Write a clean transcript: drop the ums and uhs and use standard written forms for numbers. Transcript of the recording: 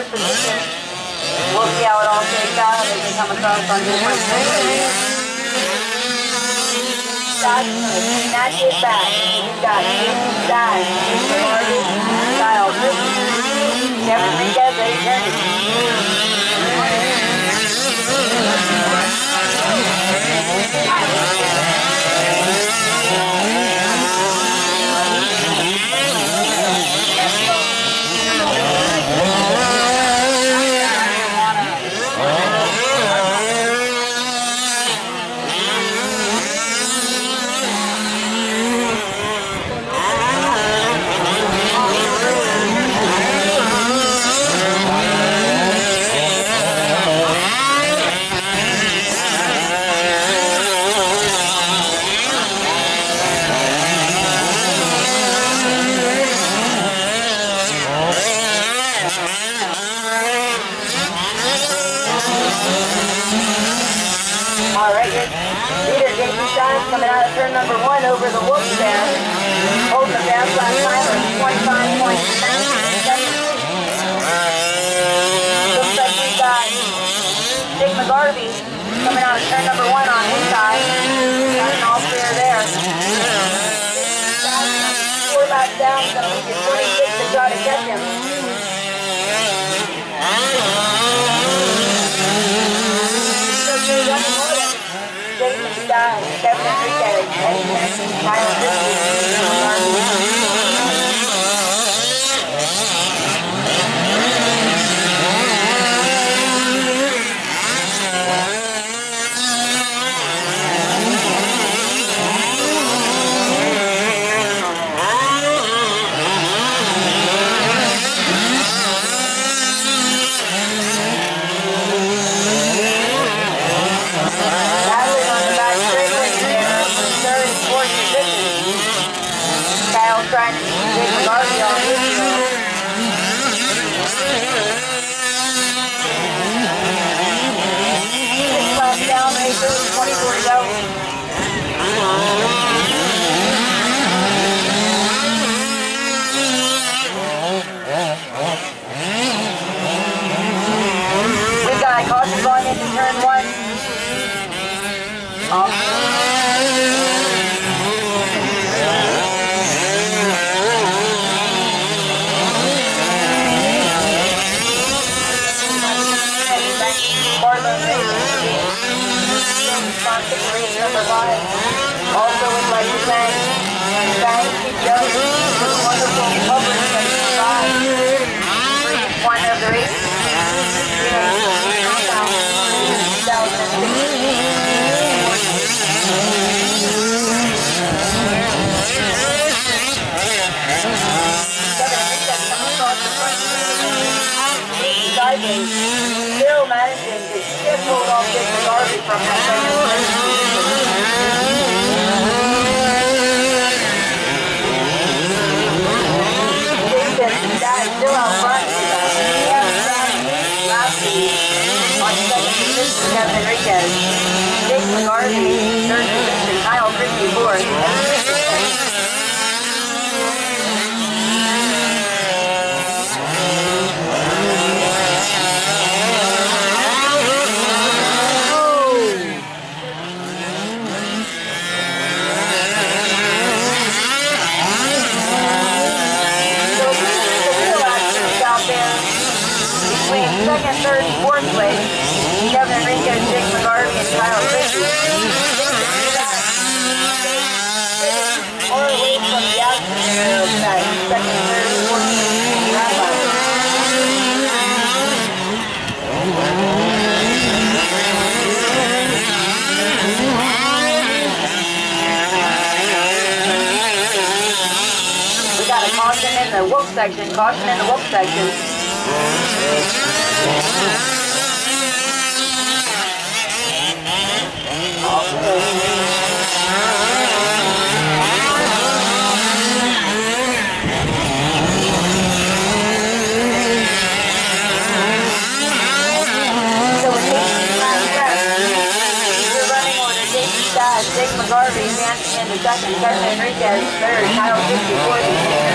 first position. We'll see how it all shakes out as we come across on different things. Snatch it back. We've got Jason Stein, Jason Martin, Kyle Christie, Kevin Rinquez, Eddie Kennedy. Alright, leader Jason Stein coming out of turn number 1 over the wolf there. Holding the fast last time at 25.9 seconds. Looks like we've got Jake McGarvey coming out of turn number 1 on his side. Got an all clear there. 4 laps down, so we get 26 to try to catch him. Jason Stein, Kevin Enriquez, Eddie Kennedy, Kyle Christie, trying to keep Jake McGarvey on his field. 6 laps down, racers, 24 to go. We've got a caution going into turn 1. Race number 5. Also would like to thank Jones for the wonderful coverage that he provides for each one of the races. Still managing to just hold off Jake McGarvey from that second still out front. He hasn't found last week on second position, Kevin Enriquez. Jake McGarvey, third position, Kyle Christie, fourth. Second, third, and fourth place, Kevin Enriquez, Jake McGarvey, and Kyle Christie. All the way from the outside of that second, third, and fourth place wrap up. We got a caution in the wolf section, caution in the wolf section. Jake McGarvey advancing into second, Kevin Enriquez third, Kyle Christie fourth.